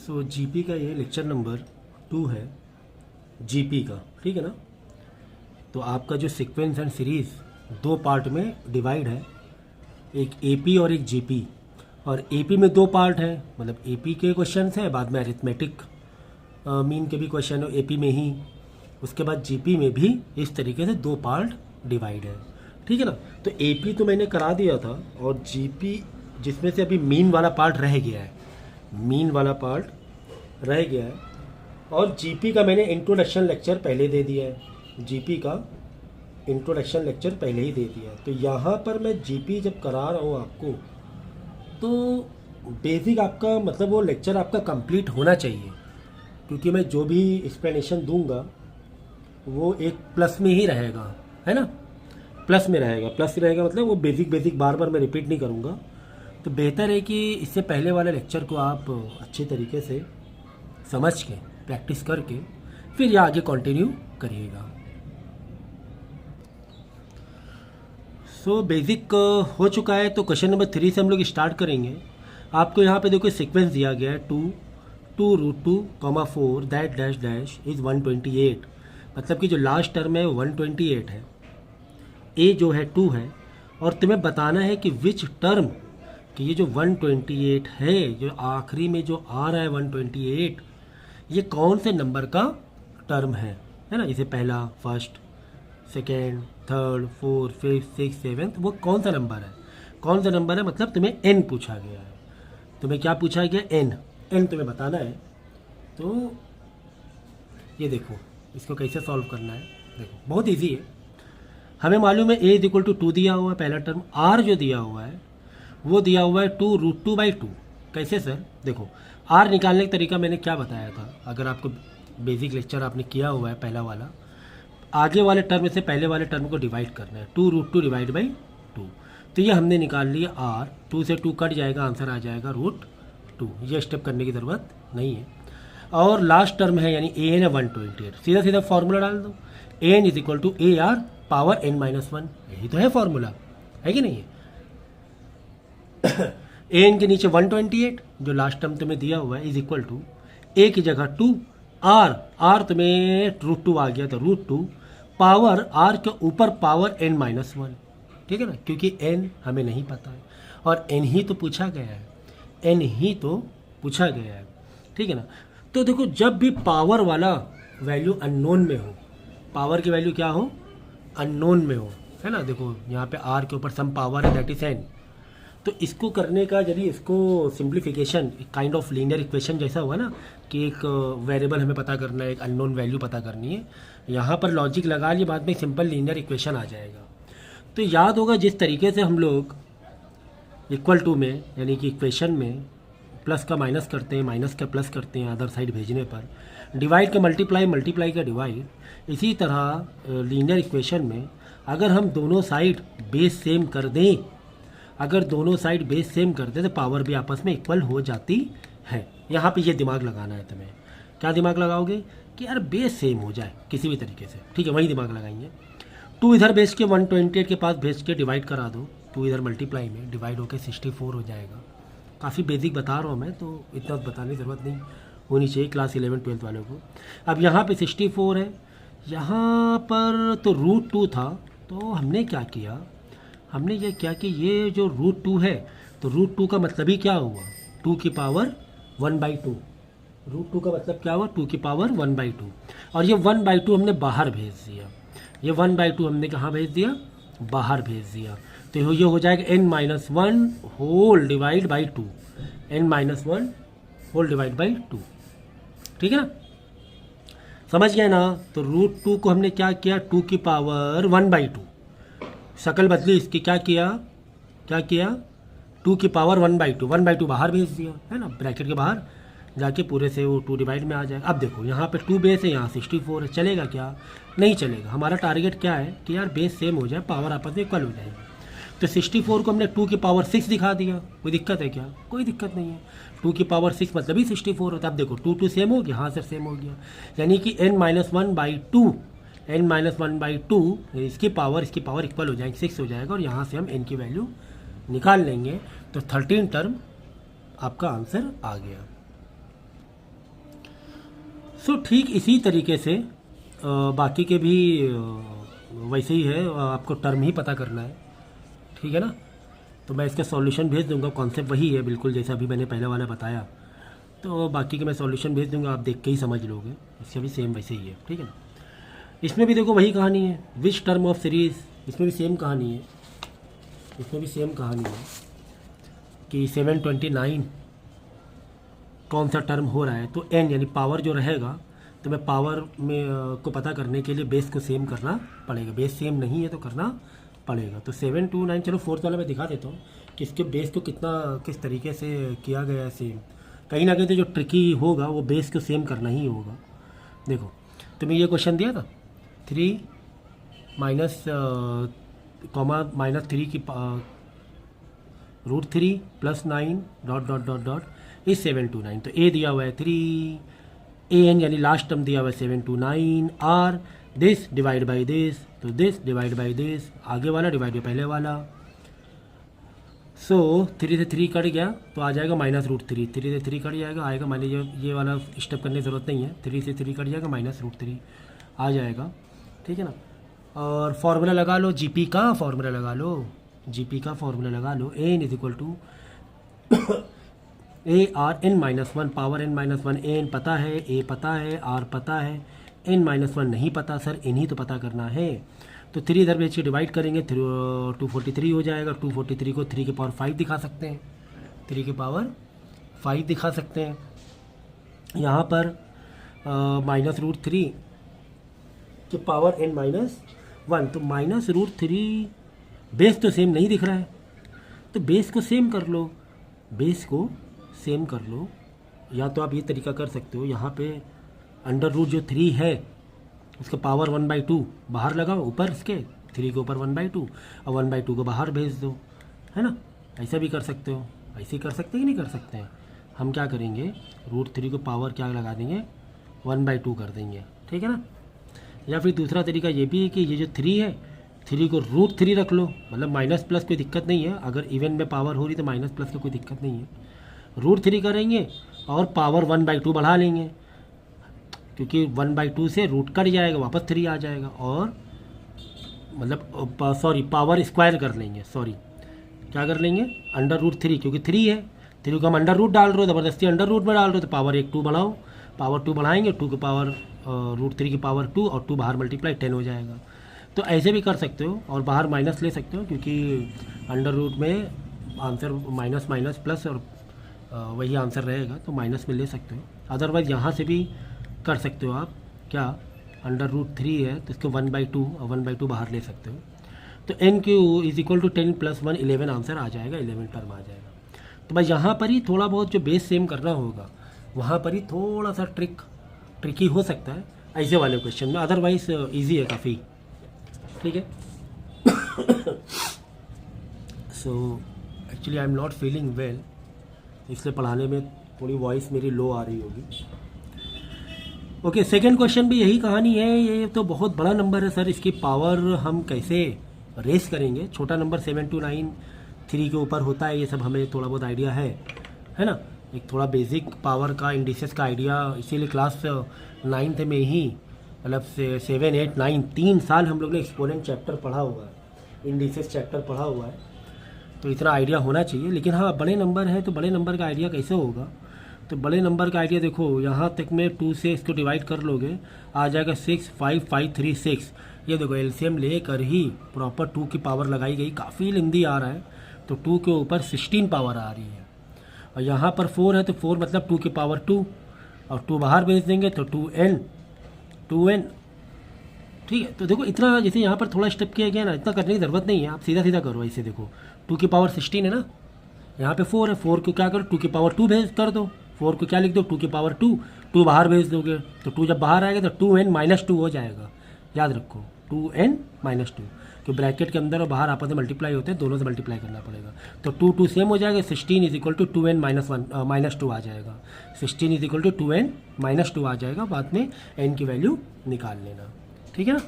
सो GP का ये lecture number 2 है जीपी का, ठीक है ना। तो आपका जो सीक्वेंस एंड सीरीज़ 2 पार्ट में डिवाइड है, एक एपी और एक जीपी। और एपी में 2 पार्ट है, मतलब एपी के क्वेश्चंस हैं, बाद में अरिथमेटिक मीन के भी क्वेश्चन है एपी में ही। उसके बाद जीपी में भी इस तरीके से 2 पार्ट डिवाइड है, ठीक है ना। तो एपी तो मैंने करा दिया था, और जीपी जिसमें से अभी मीन वाला पार्ट रह गया है, मीन वाला पार्ट रह गया है। और जीपी का मैंने इंट्रोडक्शन लेक्चर पहले दे दिया है, जीपी का इंट्रोडक्शन लेक्चर पहले ही दे दिया है। तो यहाँ पर मैं जीपी जब करा रहा हूँ आपको, तो बेसिक आपका मतलब वो लेक्चर आपका कंप्लीट होना चाहिए, क्योंकि मैं जो भी एक्सप्लेनेशन दूंगा वो एक प्लस में ही रहेगा, है ना। प्लस में रहेगा, प्लस रहेगा मतलब वो बेसिक बार बार मैं रिपीट नहीं करूँगा। तो बेहतर है कि इससे पहले वाले लेक्चर को आप अच्छे तरीके से समझ के प्रैक्टिस करके फिर ये आगे कंटिन्यू करिएगा। सो बेसिक हो चुका है, तो क्वेश्चन नंबर 3 से हम लोग स्टार्ट करेंगे। आपको यहाँ पे देखो सीक्वेंस दिया गया है 2√2, 4 दैट डैश इज़ 128, मतलब कि जो लास्ट टर्म है 128 है, ए जो है 2 है, और तुम्हें बताना है कि विच टर्म, कि ये जो 128 है, जो आखिरी में जो आ रहा है 128, ये कौन से नंबर का टर्म है ना। जैसे पहला, first, second, third, fourth, fifth, six, seventh, वो कौन सा नंबर है, कौन सा नंबर है, मतलब तुम्हें एन पूछा गया है। तुम्हें क्या पूछा गया, एन तुम्हें बताना है। तो ये देखो इसको कैसे सॉल्व करना है, देखो बहुत इजी है। हमें मालूम है a = 2 दिया हुआ है पहला टर्म, r जो दिया हुआ है वो दिया हुआ है 2√2/2। कैसे सर, देखो r निकालने का तरीका मैंने क्या बताया था, अगर आपको बेसिक लेक्चर आपने किया हुआ है पहला वाला, आगे वाले टर्म से पहले वाले टर्म को डिवाइड करना है, 2√2/2। तो ये हमने निकाल लिया r, 2 से 2 कट जाएगा, आंसर आ जाएगा √2। ये स्टेप करने की ज़रूरत नहीं है। और लास्ट टर्म है यानी an है 128, सीधा सीधा फॉर्मूला डाल दो, n = AR पावर n-1, यही तो है फॉर्मूला, है कि नहीं है। an के नीचे 128 जो लास्ट टर्म तुम्हें दिया हुआ है इज इक्वल टू a की जगह 2, r तुम्हें √2 आ गया, तो √2 पावर r के ऊपर पावर n-1, ठीक है ना, क्योंकि n हमें नहीं पता है और n ही तो पूछा गया है, n ही तो पूछा गया है, ठीक है ना। तो देखो जब भी पावर वाला वैल्यू अननोन में हो, पावर की वैल्यू क्या हो, अननोन में हो, है ना। देखो यहाँ पे r के ऊपर सम पावर है दैट इज n। तो इसको करने का यदि इसको simplification kind of linear equation जैसा हुआ ना, कि एक वेरिएबल हमें पता करना है, एक अननोन वैल्यू पता करनी है, यहाँ पर लॉजिक लगा लिए, बाद में सिंपल लीनियर इक्वेशन आ जाएगा। तो याद होगा जिस तरीके से हम लोग इक्वल टू में यानी कि इक्वेशन में प्लस का माइनस करते हैं, माइनस का प्लस करते हैं अदर साइड भेजने पर, डिवाइड का मल्टीप्लाई, मल्टीप्लाई का डिवाइड, इसी तरह लीनियर इक्वेशन में अगर हम दोनों साइड बेस सेम कर दें, अगर दोनों साइड बेस सेम कर दें तो पावर भी आपस में इक्वल हो जाती है। यहाँ पे ये दिमाग लगाना है तुम्हें। क्या दिमाग लगाओगे कि यार बेस सेम हो जाए किसी भी तरीके से, ठीक है, वही दिमाग लगाएंगे। 2 इधर भेज के 128 के पास भेज के डिवाइड करा दो, 2 इधर मल्टीप्लाई में डिवाइड होकर 64 हो जाएगा। काफ़ी बेसिक बता रहा हूँ मैं, तो इतना बताने की ज़रूरत नहीं होनी चाहिए क्लास 11-12 वालों को। अब यहाँ पे 64 है, यहाँ पर तो √2 था, तो हमने क्या किया, हमने ये क्या कि ये जो √2 है, तो √2 का मतलब ही क्या हुआ, 2 की पावर 1/2। √2 का मतलब क्या हुआ, 2 की पावर 1/2। और ये 1/2 हमने बाहर भेज दिया, ये 1/2 हमने कहाँ भेज दिया, बाहर भेज दिया। तो ये हो जाएगा n-1 whole divide by 2, n-1 whole divide by 2, ठीक है ना, समझ गए ना। तो √2 को हमने क्या किया, 2 की पावर 1/2, शक्ल बदली इसकी, क्या किया 2 की पावर 1/2, 1/2 बाहर भेज दिया, है ना, ब्रैकेट के बाहर जाके पूरे से वो 2 डिवाइड में आ जाएगा। अब देखो यहाँ पे 2 बेस है, यहाँ 64 है, चलेगा क्या, नहीं चलेगा। हमारा टारगेट क्या है कि यार बेस सेम हो जाए, पावर आपस में इक्वल हो जाएगी। तो 64 को हमने 2 की पावर 6 दिखा दिया, कोई दिक्कत है क्या, कोई दिक्कत नहीं है। 2 की पावर 6 मतलब ही 64 होता है। अब देखो 2 सेम हो गया, हाँ सर सेम हो गया, यानी कि n-1/2, n-1/2 इसकी पावर इक्वल हो जाएगी, 6 हो जाएगा, और यहाँ से हम n की वैल्यू निकाल लेंगे। तो 13 टर्म आपका आंसर आ गया। सो ठीक इसी तरीके से बाकी के भी वैसे ही है, आपको टर्म ही पता करना है, ठीक है ना। तो मैं इसका सॉल्यूशन भेज दूंगा, कॉन्सेप्ट वही है बिल्कुल जैसा अभी मैंने पहले वाला बताया। तो बाकी के मैं सॉल्यूशन भेज दूंगा, आप देख के ही समझ लोगे, इसका भी सेम वैसे ही है, ठीक है ना। इसमें भी देखो वही कहानी है, विच टर्म ऑफ सीरीज़, इसमें भी सेम कहानी है, इसमें भी सेम कहानी है कि 729 कौन सा टर्म हो रहा है। तो n यानी पावर जो रहेगा, तो मैं पावर में को पता करने के लिए बेस को सेम करना पड़ेगा, बेस सेम नहीं है तो करना पड़ेगा। तो 729, चलो फोर्थ वाला मैं दिखा देता हूँ कि इसके बेस को किस तरीके से किया गया है सेम। कहीं ना कहीं तो जो ट्रिकी होगा वो बेस को सेम करना ही होगा। देखो तुम्हें ये क्वेश्चन दिया था 3 माइनस कॉमा -3 की √3 + 9 dot dot dot dot is 729। तो ए दिया हुआ है 3, an यानी लास्ट टर्म दिया हुआ है 729, r this divide by this, तो दिस डिवाइड बाई दिस, आगे वाला डिवाइड बाई पहले वाला। सो 3 से 3 कट गया तो आ जाएगा -√3, 3 से 3 कट जाएगा, आएगा ये वाला स्टेप करने की ज़रूरत नहीं है, 3 से 3 कट जाएगा -√3 आ जाएगा, ठीक है ना। और फार्मूला लगा लो, जीपी का फार्मूला लगा लो, जीपी का फार्मूला लगा लो, n = ARn-1 power n-1, an पता है, a पता है, r पता है, n-1 नहीं पता सर, n ही तो पता करना है। तो 3 इधर बेच के डिवाइड करेंगे, 243 हो जाएगा। 243 को 3 की पावर 5 दिखा सकते हैं, 3 की पावर 5 दिखा सकते हैं। यहाँ पर -√3 की पावर n-1, तो -√3 बेस तो सेम नहीं दिख रहा है, तो बेस को सेम कर लो, बेस को सेम कर लो। या तो आप ये तरीका कर सकते हो, यहाँ पे अंडर रूट जो 3 है उसका पावर 1/2 बाहर लगाओ, ऊपर इसके 3 के ऊपर 1/2 और 1/2 को बाहर भेज दो, है ना। ऐसा भी कर सकते हो, ऐसे ही कर सकते हैं कि नहीं कर सकते हैं। हम क्या करेंगे, √3 को पावर क्या लगा देंगे, 1/2 कर देंगे, ठीक है ना। या फिर दूसरा तरीका ये भी है कि ये जो 3 है, 3 को √3 रख लो, मतलब माइनस प्लस कोई दिक्कत नहीं है, अगर इवन में पावर हो रही तो माइनस प्लस की कोई दिक्कत नहीं है। √3 करेंगे और पावर 1/2 बढ़ा लेंगे, क्योंकि 1/2 से रूट कट जाएगा, वापस 3 आ जाएगा, और मतलब सॉरी पावर स्क्वायर कर लेंगे, सॉरी क्या कर लेंगे, अंडर√3, क्योंकि 3 है, 3 को हम अंडर रूट डाल रहे हो, ज़बरदस्ती अंडर रूट में डाल रहे हो, तो पावर 2 बढ़ाओ, पावर 2 बढ़ाएंगे, 2 की पावर √3 की पावर 2 और 2 बाहर मल्टीप्लाई 10 हो जाएगा। तो ऐसे भी कर सकते हो, और बाहर माइनस ले सकते हो, क्योंकि अंडर रूट में आंसर माइनस माइनस प्लस और वही आंसर रहेगा, तो माइनस में ले सकते हो। अदरवाइज़ यहाँ से भी कर सकते हो आप, क्या अंडर√3 है तो इसको 1/2 और 1/2 बाहर ले सकते हो। तो n/(10 + 1) 11 आंसर आ जाएगा, 11 टर्म आ जाएगा। तो भाई यहाँ पर ही थोड़ा बहुत जो बेस सेम करना होगा, वहाँ पर ही थोड़ा सा ट्रिकी हो सकता है ऐसे वाले क्वेश्चन में, अदरवाइज ईजी है काफ़ी, ठीक है। So actually I am not feeling well, इसलिए पढ़ाने में थोड़ी वॉइस मेरी लो आ रही होगी। ओके, सेकंड क्वेश्चन भी यही कहानी है। ये तो बहुत बड़ा नंबर है सर, इसकी पावर हम कैसे रेस करेंगे। छोटा नंबर 729 3 के ऊपर होता है, ये सब हमें थोड़ा बहुत आइडिया है ना। एक थोड़ा बेसिक पावर का, इंडिसेस का आइडिया, इसीलिए क्लास 9th में ही, मतलब 7, 8, 9 3 साल हम लोग ने एक्सपोनेंट चैप्टर पढ़ा हुआ है, इंडिसेस चैप्टर पढ़ा हुआ है, तो इतना आइडिया होना चाहिए। लेकिन हाँ, बड़े नंबर है तो बड़े नंबर का आइडिया कैसे होगा। तो बड़े नंबर का आइडिया देखो, यहाँ तक में 2 से इसको डिवाइड कर लोगे, आ जाएगा 6, 5, 5, 3, 6। ये देखो एलसीएम लेकर ही प्रॉपर 2 की पावर लगाई गई, काफ़ी लेंदी आ रहा है, तो 2 के ऊपर 16 पावर आ रही है। और यहाँ पर 4 है तो 4 मतलब 2 की पावर 2, और 2 बाहर भेज देंगे तो 2n, ठीक है। तो देखो इतना, जैसे यहाँ पर थोड़ा स्टेप किया गया ना, इतना करने की ज़रूरत नहीं है, आप सीधा सीधा करो ऐसे। देखो 2 की पावर 16 है ना, यहाँ पे 4 है, 4 को क्या करो 2 की पावर 2 भेज कर दो, 4 को क्या लिख दो 2 की पावर 2 बाहर भेज दोगे, तो 2 जब बाहर आएगा तो 2n-2 हो जाएगा, याद रखो 2n-2, क्योंकि ब्रैकेट के अंदर और बाहर आपस में मल्टीप्लाई होते हैं, दोनों से मल्टीप्लाई करना पड़ेगा। तो 2 सेम हो जाएगा, 16 = 2n-1 आ जाएगा, 16 = 2n-2 आ जाएगा। बाद में n की वैल्यू निकाल लेना, ठीक है ना।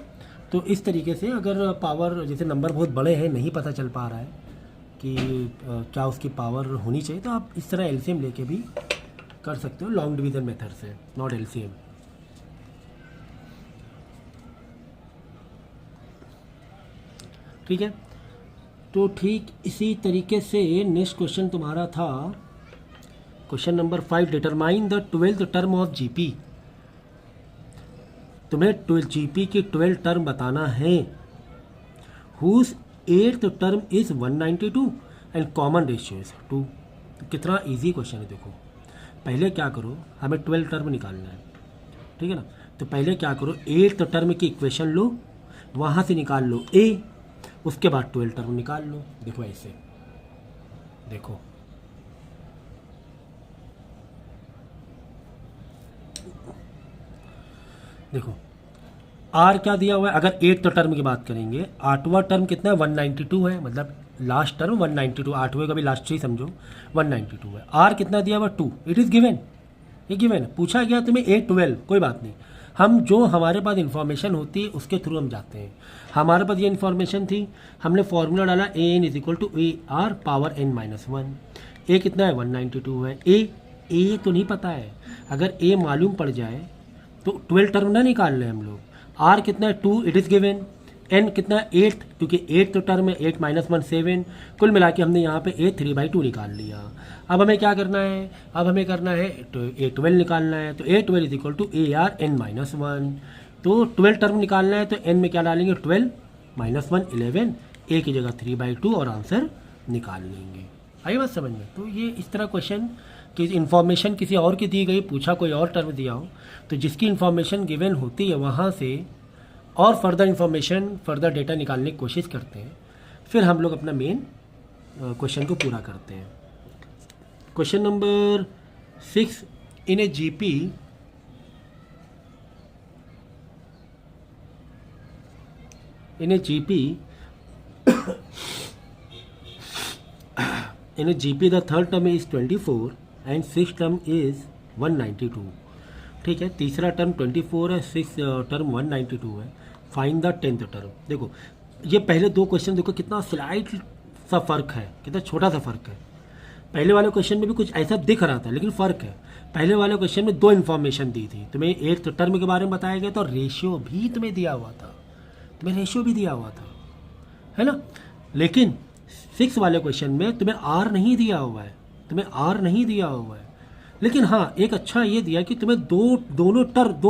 तो इस तरीके से अगर पावर, जैसे नंबर बहुत बड़े हैं, नहीं पता चल पा रहा है कि क्या उसकी पावर होनी चाहिए, तो आप इस तरह एलसीएम लेके भी कर सकते हो, लॉन्ग डिवीज़न मेथड से, नॉट एलसीएम। ठीक है, तो ठीक इसी तरीके से नेक्स्ट क्वेश्चन तुम्हारा था question number 5, determine the 12th term of GP. तुम्हें जीपी की 12 टर्म बताना है, whose 8th term is 192 and common ratio is 2। कितना इजी क्वेश्चन है देखो। पहले क्या करो, हमें 12 टर्म निकालना है, ठीक है ना। तो पहले क्या करो, 8th टर्म की इक्वेशन लो, वहाँ से निकाल लो ए, उसके बाद 12 टर्म निकाल लो। देखो ऐसे, देखो देखो आर क्या दिया हुआ है। अगर 8th टर्म की बात करेंगे, 8वां टर्म कितना है, 192 है, मतलब लास्ट टर्म 192, 8वें का भी लास्ट ही समझो 192 है। आर कितना दिया हुआ, 2, इट इज़ गिवन, ये गिवन पूछा गया तुम्हें 8 12, कोई बात नहीं। हम जो हमारे पास इन्फॉर्मेशन होती है उसके थ्रू हम जाते हैं। हमारे पास ये इन्फॉर्मेशन थी, हमने फॉर्मूला डाला A N is equal to A R power n minus 1। A कितना है, 192 है। ए तो नहीं पता है, अगर ए मालूम पड़ जाए तो 12 टर्म ना निकाल लें हम लोग। आर कितना है, 2, इट इज़ गिवन। एन कितना है, 8, क्योंकि 8 तो टर्म है, 8 माइनस 1 7, कुल मिला के हमने यहाँ पे ए 3/2 निकाल लिया। अब हमें क्या करना है, अब हमें करना है तो ए 12 निकालना है, तो A 12 is equal to A R n minus 1। तो 12 टर्म निकालना है, तो एन में क्या डालेंगे, 12 माइनस 1 11, ए की जगह 3/2 और आंसर निकाल लेंगे। आई बात समझ में। तो ये इस तरह क्वेश्चन कि इन्फॉर्मेशन किसी और की दी गई, पूछा कोई और टर्म दिया हो, तो जिसकी इन्फॉर्मेशन गिवन होती है वहाँ से और फर्दर इन्फॉर्मेशन, फर्दर डेटा निकालने की कोशिश करते हैं, फिर हम लोग अपना मेन क्वेश्चन को पूरा करते हैं। Question number 6, in A GP in a GP the third term is 24 and sixth term is 192। ठीक है, तीसरा टर्म 24 है, सिक्स टर्म 192 है। Find the 10th term. देखो ये पहले दो क्वेश्चन देखो कितना स्लाइट सा फर्क है, कितना छोटा सा फर्क है। पहले वाले क्वेश्चन में भी कुछ ऐसा दिख रहा था लेकिन फ़र्क है। पहले वाले क्वेश्चन में 2 इन्फॉर्मेशन दी थी, तुम्हें 8th टर्म के बारे में बताया गया था और रेशियो भी तुम्हें दिया हुआ था, तुम्हें रेशियो भी दिया हुआ था, है ना। लेकिन 6 वाले क्वेश्चन में तुम्हें आर नहीं दिया हुआ है, तुम्हें आर नहीं दिया हुआ है। लेकिन हाँ, एक अच्छा ये दिया कि तुम्हें दो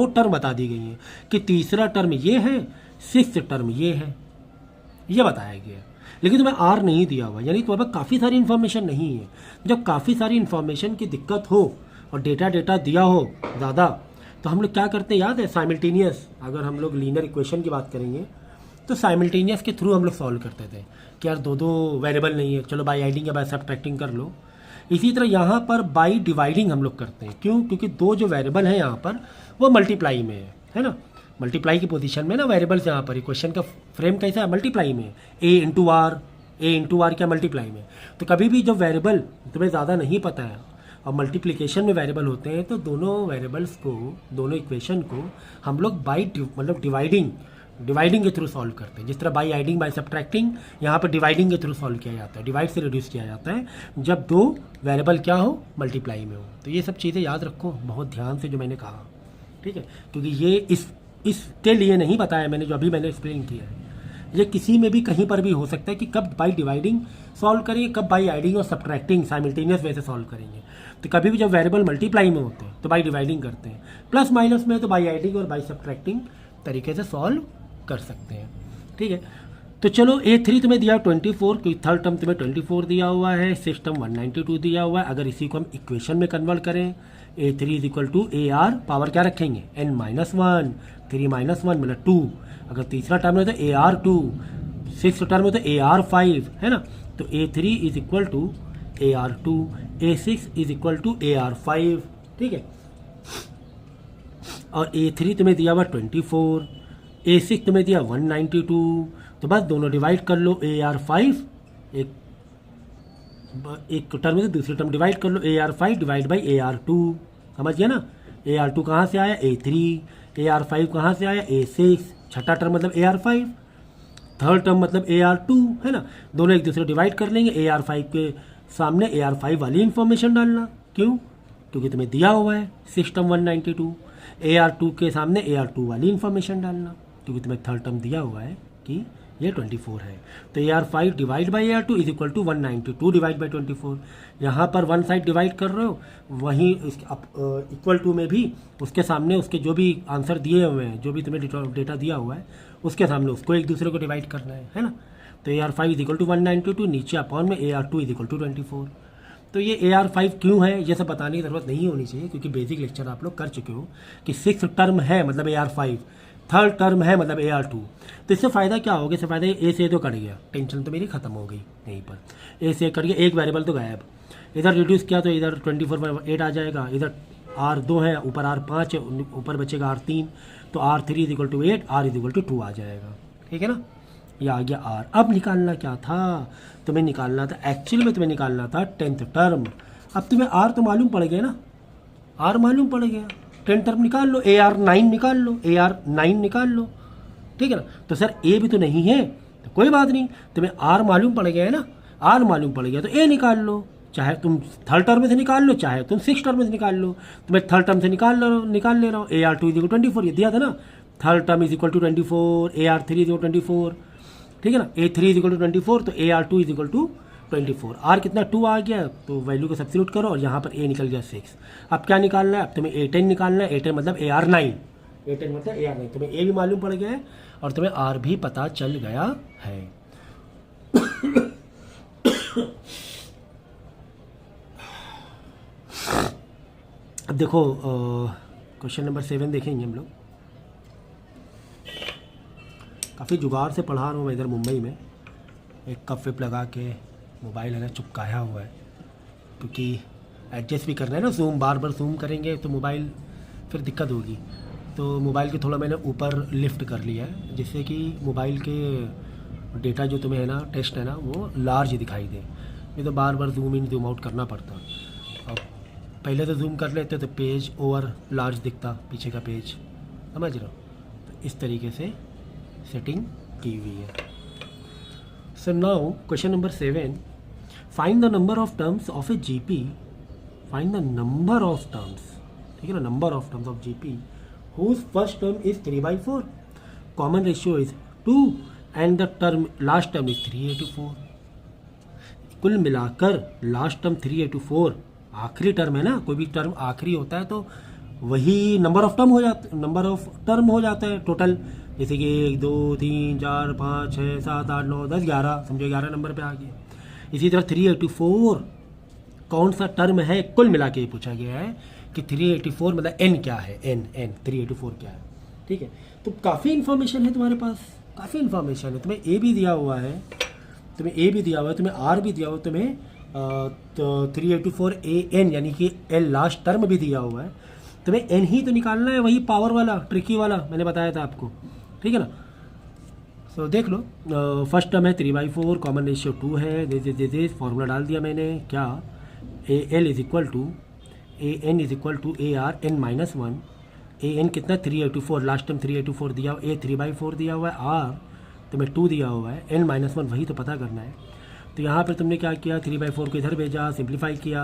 टर्म बता दी गई हैं कि तीसरा टर्म ये है, 6th टर्म ये है, ये बताया गया है। लेकिन तुम्हें आर नहीं दिया हुआ, यानी तुम्हारे पास काफ़ी सारी इन्फॉर्मेशन नहीं है। जब काफ़ी सारी इन्फॉर्मेशन की दिक्कत हो और डेटा दिया हो ज़्यादा, तो हम लोग क्या करते हैं याद है, साइमल्टेनियस। अगर हम लोग लीनियर इक्वेशन की बात करेंगे तो साइमल्टेनियस के थ्रू हम लोग सॉल्व करते थे कि यार दो वेरिएबल नहीं है, चलो बाई एडिंग या बाई सब्ट्रैक्टिंग कर लो। इसी तरह यहाँ पर बाई डिवाइडिंग हम लोग करते हैं। क्यों? क्योंकि 2 जो वेरिएबल हैं यहाँ पर वो मल्टीप्लाई में है ना, मल्टीप्लाई की पोजीशन में ना वेरिएबल्स। यहाँ पर इक्वेशन का फ्रेम कैसा है, मल्टीप्लाई में। ए इंटू आर क्या मल्टीप्लाई में। तो कभी भी जब वेरिएबल तुम्हें ज़्यादा नहीं पता है और मल्टीप्लिकेशन में वेरिएबल होते हैं, तो दोनों वेरिएबल्स को, दोनों इक्वेशन को हम लोग बाई मतलब डिवाइडिंग के थ्रू सॉल्व करते हैं। जिस तरह बाई एडिंग बाई सब्ट्रैक्टिंग, यहाँ पर डिवाइडिंग के थ्रू सॉल्व किया जाता है, डिवाइड से रिड्यूस किया जाता है जब 2 वेरिएबल क्या हो, मल्टीप्लाई में हो। तो ये सब चीज़ें याद रखो बहुत ध्यान से जो मैंने कहा, ठीक है। क्योंकि ये इसके लिए नहीं बताया मैंने, जो अभी मैंने एक्सप्लेन किया है, ये किसी में भी कहीं पर भी हो सकता है कि कब बाई डिवाइडिंग सॉल्व करेंगे, कब बाई एडिंग और सब्ट्रैक्टिंग साइमल्टेनियस वे से सॉल्व करेंगे। तो कभी भी जब वेरिएबल मल्टीप्लाई में होते हैं तो बाई डिवाइडिंग करते हैं, प्लस माइनस में तो बाई एडिंग और बाई सब्ट्रैक्टिंग तरीके से सॉल्व कर सकते हैं, ठीक है। तो चलो A3 तुम्हें दिया 24, क्योंकि थर्ड टर्म तुम्हें 24 दिया हुआ है, 6th टर्म 192 दिया हुआ है। अगर इसी को हम इक्वेशन में कन्वर्ट करें, A3 is equal to AR power क्या रखेंगे, n माइनस 1, 3 माइनस 1 मतलब 2। अगर तीसरा टर्म है तो AR2, 6th टर्म है तो AR5, है ना। तो A3 is equal to AR2, A6 is equal to AR5, ठीक है। और A3 तुम्हें दिया हुआ 24, A6 तुम्हें दिया 192, तो बस दोनों डिवाइड कर लो। AR5 एक टर्म से दूसरी टर्म डिवाइड कर लो, AR5 डिवाइड बाई AR2, समझ गया ना। AR2 कहाँ से आया, A3, AR5 कहाँ से आया, A6, छठा टर्म मतलब AR5, थर्ड टर्म मतलब AR2, है ना। दोनों एक दूसरे डिवाइड कर लेंगे। AR5 के सामने AR5 वाली इन्फॉर्मेशन डालना, क्यों? क्योंकि तुम्हें दिया हुआ है 6th टर्म 192। AR2 के सामने AR2 वाली इन्फॉर्मेशन डालना, क्योंकि तुम्हें थर्ड टर्म दिया हुआ है कि ये 24 है। तो AR5 divide by AR2 is equal to 192 divide by 24। यहाँ पर वन साइड डिवाइड कर रहे हो, वहीं इक्वल टू में भी उसके सामने उसके जो भी आंसर दिए हुए हैं, जो भी तुम्हें डेटा दिया हुआ है उसके सामने उसको एक दूसरे को डिवाइड करना है ना। तो AR5 इज इक्वल टू 192, नीचे अपॉन में AR2 इज इक्वल टू 24। तो ये AR5 क्यों है ये सब बताने की ज़रूरत नहीं होनी चाहिए, क्योंकि बेसिक लेक्चर आप लोग कर चुके हो कि 6th टर्म है मतलब AR5, 3rd टर्म है मतलब AR2। तो इससे फ़ायदा क्या होगा, इससे फ़ायदा ए से तो कट गया, टेंशन तो मेरी खत्म हो गई यहीं पर, ए से कट गया, एक वेरिएबल तो गायब। इधर रिड्यूस किया तो इधर 24/8 आ जाएगा, इधर R2 है, ऊपर R5 है, ऊपर बचेगा R3, तो R3 is equal to 8, R is equal to 2 आ जाएगा। ठीक है ना, ये आ गया R। अब निकालना क्या था, तुम्हें निकालना था एक्चुअल में, तुम्हें निकालना था 10th टर्म। अब तुम्हें R तो मालूम पड़ गया ना, R मालूम पड़ गया, 10th टर्म निकाल लो, AR9 निकाल लो, AR9 निकाल लो। ठीक है ना, तो सर A भी तो नहीं है, तो कोई बात नहीं, तुम्हें R मालूम पड़ गया है ना, R मालूम पड़ गया तो A निकाल लो, चाहे तुम 3rd टर्म से निकाल लो, चाहे तुम 6th टर्म से निकाल लो। तुम्हें 3rd टर्म से निकाल ले रहा हूँ, AR2 इज इक्वल 24, ये दिया था ना, 3rd term is equal to 24, AR3 is equal 24। ठीक है ना, A3 इज इक्वल टू 24, तो AR2 is equal to 24। R कितना 2 आ गया, तो वैल्यू को सब्स्टिट्यूट करो और यहाँ पर A निकल गया 6। अब क्या निकालना है, अब तुम्हें A10 निकालना है, A10 मतलब AR9, A10 मतलब AR9। तुम्हें A भी मालूम पड़ गया है और तुम्हें R भी पता चल गया है। अब देखो क्वेश्चन नंबर 7 देखेंगे हम लोग। काफ़ी जुगाड़ से पढ़ा रहा हूँ मैं इधर मुंबई में, एक कप विप लगा के मोबाइल है ना चिपकाया हुआ है, क्योंकि एडजस्ट भी करना है ना, जूम बार बार जूम करेंगे तो मोबाइल फिर दिक्कत होगी। तो मोबाइल के थोड़ा मैंने ऊपर लिफ्ट कर लिया है, जिससे कि मोबाइल के डेटा जो तुम्हें है ना टेस्ट है ना वो लार्ज दिखाई दे, नहीं तो बार बार जूम इन जूम आउट करना पड़ता। अब पहले तो जूम कर लेते तो पेज ओवर लार्ज दिखता, पीछे का पेज, समझ रहे हो। तो इस तरीके से सेटिंग की हुई है। So now question number 7, find the number of terms of a GP, find the number of terms, ठीक है ना, number of terms of GP whose first term is 3/4, common ratio is 2 and the term last term is 3/4। कुल मिलाकर last term 3/4 आखिरी term है ना, कोई भी टर्म आखिरी होता है तो वही नंबर ऑफ टर्म हो जाता है टोटल, जैसे कि 1 2 3 4 5 6 7 8 9 10 11, समझो 11 नंबर पे आ गया। इसी तरह 3/4 कौन सा टर्म है, कुल मिला के पूछा गया है कि 3/4 मतलब n क्या है, n 3/4 क्या है। ठीक है, तो काफ़ी इन्फॉर्मेशन है तुम्हारे पास, काफ़ी इन्फॉर्मेशन है। तुम्हें A भी दिया हुआ है, तुम्हें R भी दिया हुआ है, तुम्हें 3/4 AN यानी कि L लास्ट टर्म भी दिया हुआ है। तुम्हें n ही तो निकालना है, वही पावर वाला ट्रिकी वाला मैंने बताया था आपको। ठीक है ना, सो देख लो, फर्स्ट टर्म है 3/4, कॉमन रेशियो 2 है, दे फॉर्मूला डाल दिया मैंने, क्या AL is equal to AN is equal to ARn-1। AN कितना 3/4, लास्ट टर्म 3/4 दिया हुआ, A 3/4 दिया हुआ है, R तुम्हें 2 दिया हुआ है, n-1 वही तो पता करना है। तो यहाँ पर तुमने क्या किया, 3/4 को इधर भेजा, सिंप्लीफाई किया,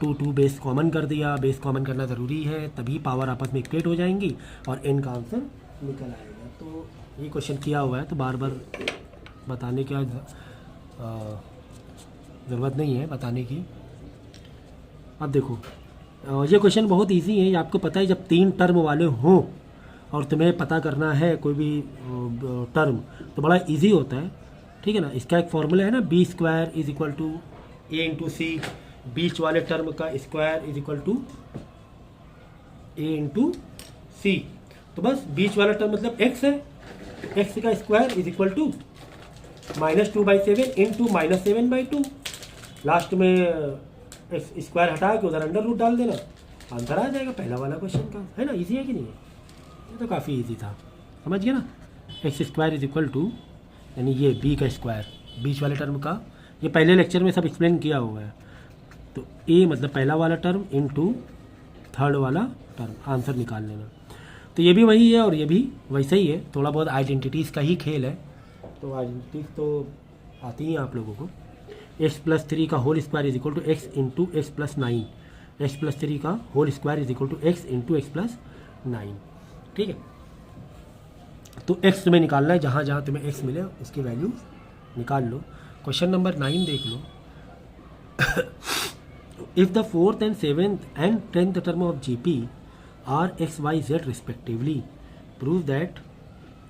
2 बेस कॉमन कर दिया, बेस कॉमन करना ज़रूरी है, तभी पावर आपस में इक्वेट हो जाएंगी और n का आंसर निकल आएगा। तो ये क्वेश्चन किया हुआ है तो बार बार बताने की ज़रूरत नहीं है बताने की। अब देखो ये क्वेश्चन बहुत इजी है, ये आपको पता है, जब 3 टर्म वाले हों और तुम्हें पता करना है कोई भी टर्म तो बड़ा इजी होता है। ठीक है ना, इसका एक फॉर्मूला है ना, B² is equal to A into C, बीच वाले टर्म का square is equal to A into C. तो बस बीच वाला टर्म मतलब x है, x का square is equal to -2/7 into -7/2। Last में स्क्वायर हटा के उधर अंडर रूट डाल देना, आंसर आ जाएगा पहला वाला क्वेश्चन का, है ना। इजी है कि नहीं है, ये तो काफ़ी इजी था, समझ गया ना। x² इज इक्वल टू यानी ये b का स्क्वायर, बीच वाले टर्म का, ये पहले लेक्चर में सब एक्सप्लेन किया हुआ है। तो a मतलब पहला वाला टर्म इंटू 3rd वाला टर्म, आंसर निकाल लेना। तो ये भी वही है और ये भी वैसा ही है, थोड़ा बहुत आइडेंटिटीज़ का ही खेल है। तो आइडेंटिटीज़ तो आती ही आप लोगों को। x+3 का whole square is equal to x into x+9, x+3 का whole square is equal to x into x+9। ठीक है, तो एक्स तुम्हें निकालना है, जहाँ जहाँ तुम्हें एक्स मिले उसकी वैल्यू निकाल लो। क्वेश्चन नंबर 9 देख लो। If the 4th and 7th and 10th term of GP are x, y, z respectively, prove that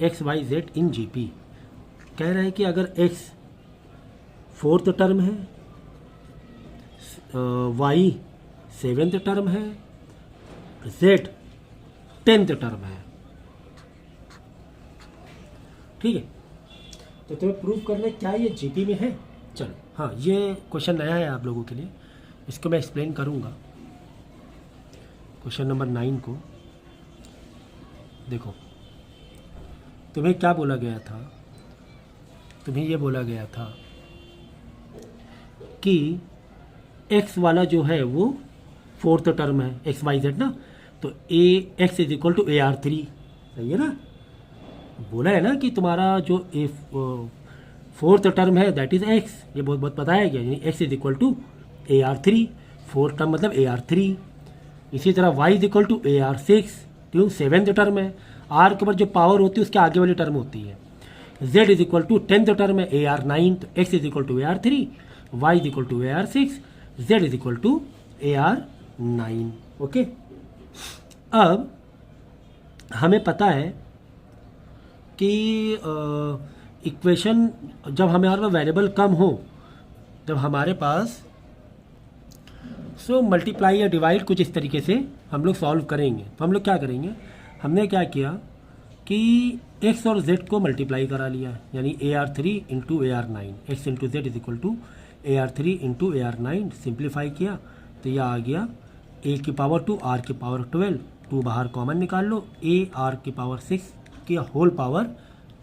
x, y, z in GP। कह रहा है कि अगर x 4th टर्म है, y 7th टर्म है, z 10th टर्म है, ठीक है, तो तुम्हें प्रूव करना है क्या ये जीपी में है। चलो हाँ, ये क्वेश्चन नया है आप लोगों के लिए, इसको मैं एक्सप्लेन करूँगा। क्वेश्चन नंबर 9 को देखो, तुम्हें क्या बोला गया था, तुम्हें ये बोला गया था कि x वाला जो है वो 4th टर्म है, एक्स वाई जेड ना, तो A X is equal to AR3, सही है ना। बोला है ना कि तुम्हारा जो 4th टर्म है दैट इज x, ये बहुत बताया गया, यानी x is equal to AR3, 4th term मतलब AR3। इसी तरह y is equal to AR6, क्यों 7th टर्म है, r के ऊपर जो पावर होती है उसके आगे वाली टर्म होती है। z is equal to 10th term है AR9, तो x is equal to AR3, y is equal to AR6, z is equal to AR9। Okay, अब हमें पता है कि इक्वेशन जब हमारे पास वेरिएबल कम हो, जब हमारे पास मल्टीप्लाई या डिवाइड कुछ इस तरीके से हम लोग सॉल्व करेंगे। तो हम लोग क्या करेंगे, हमने क्या किया कि x और z को मल्टीप्लाई करा लिया, यानी AR3 into AR9, x into Z is equal to AR3 into AR9, simplify किया तो यह आ गया a की पावर 2, r की पावर 12, 2 बाहर कॉमन निकाल लो, a r की पावर 6 की होल पावर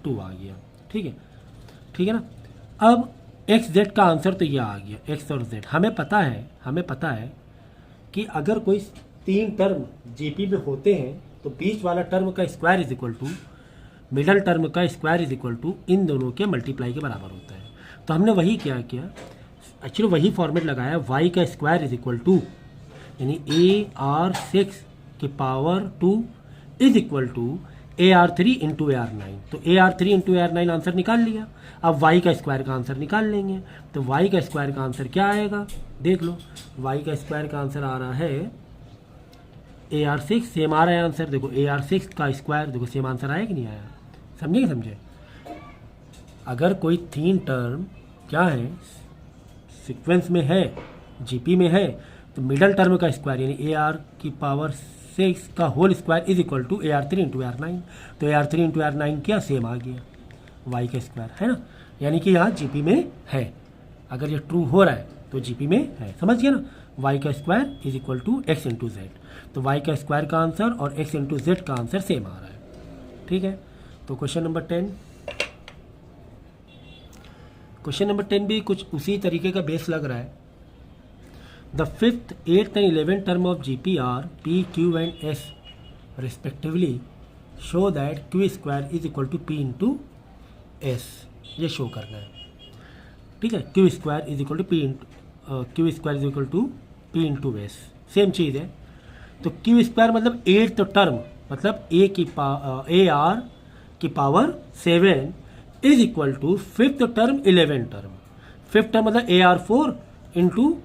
2 आ गया। ठीक है ना। अब एक्स जेड का आंसर तो यह आ गया, एक्स और जेड। हमें पता है कि अगर कोई 3 टर्म जीपी में होते हैं तो बीच वाला टर्म का square is equal to middle term का स्क्वायर इज इक्वल टू इन दोनों के मल्टीप्लाई के बराबर होता है। तो हमने वही क्या किया, एक्चुअली वही फॉर्मेट लगाया, y का स्क्वायर इज इक्वल टू यानी AR6 की power 2 is equal to AR3 into AR9। तो AR3 इंटू AR9 आंसर निकाल लिया। अब y का स्क्वायर का आंसर निकाल लेंगे, तो y का स्क्वायर का आंसर क्या आएगा, देख लो। y का स्क्वायर का आंसर आ रहा है AR6, सेम आ रहा है आंसर, देखो AR6 का स्क्वायर, देखो सेम आंसर आया कि नहीं आया, समझे। अगर कोई 3 टर्म क्या है सीक्वेंस में है, जीपी में है, तो मिडल टर्म का स्क्वायर यानी AR की पावर 6 का whole square is equal to AR3 into AR9। तो AR3 इंटू AR9 क्या, सेम आ गया y का स्क्वायर, है ना, यानी कि यहाँ जीपी में है। अगर ये ट्रू हो रहा है तो जीपी में है, समझ गया ना। y का square is equal to x into z, तो y का स्क्वायर का आंसर और x इंटू जेड का आंसर सेम आ रहा है। ठीक है, तो क्वेश्चन नंबर 10 भी कुछ उसी तरीके का बेस लग रहा है। The 5th, 8th and 11th term of GP R p, q and s respectively, show that q square is equal to p into s, ये शो करना है। ठीक है, q square is equal to p into s, same चीज़ है। तो q square मतलब 8th term, मतलब AR की power 7 is equal to 5th term 11th term. 5th term मतलब AR4 इंटू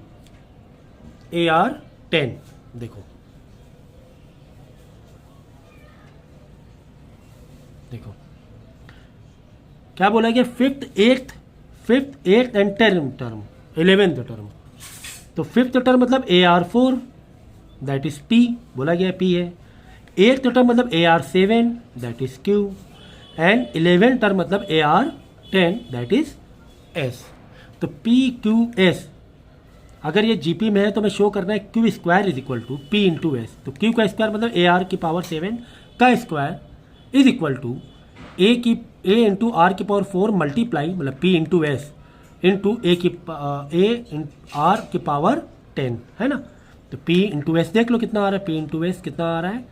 AR10। देखो क्या बोला गया, 5th, 8th and 10th term, 11th term. तो 5th टर्म मतलब AR4 दैट इज P, बोला गया P है। 8th टर्म मतलब AR7 that is Q, and 11th term मतलब AR10 दैट इज S। तो PQS अगर ये जीपी में है तो मैं शो करना है Q square is equal to P into S। तो Q का स्क्वायर मतलब AR की पावर 7 का square is equal to A into R की पावर 4 मल्टीप्लाई मतलब P into S into A R की पावर 10, है ना। तो P इंटू S देख लो कितना आ रहा है, P इंटू S कितना आ रहा है,